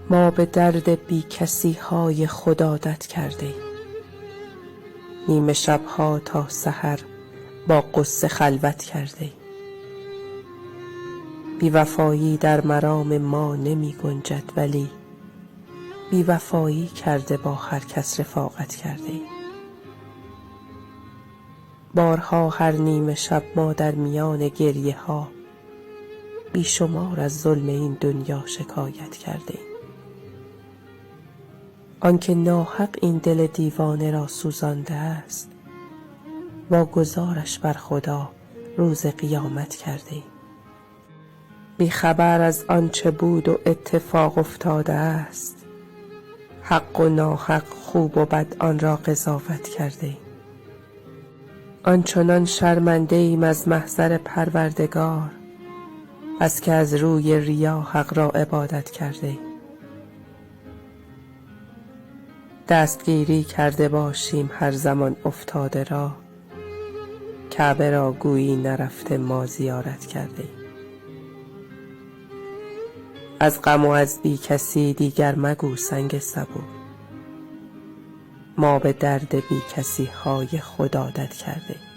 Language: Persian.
ما به درد بی کسی های خود عادت کرده ایم. نیمه شبها تا سحر با غصه خلوت کرده ایم. بی وفایی در مرام ما نمی گنجد، ولی بی وفایی کرده با هر کس رفاقت کرده ایم. بارها هر نیمه شب ما در میان گریه ها بیشمار از ظلم این دنیا شکایت کرده ایم. آنکه ناحق این دل دیوانه را سوزانده است، واگذارش بر خدا روز قیامت کرده ایم. بی خبر از آنچه بود و اتفاق افتاده است، حق و ناحق خوب و بد آن را قضاوت کرده ایم. آنچنان شرمنده ایم از محضر پروردگار، از که از روی ریا حق را عبادت کرده ایم. دستگیری کرده باشیم هر زمان افتاده را، کعبه را گویی نرفته ما زیارت کرده ایم. از غم و از بی کسی دیگر مگو سنگ سبو، ما به درد بی کسی های خود عادت کرده ایم.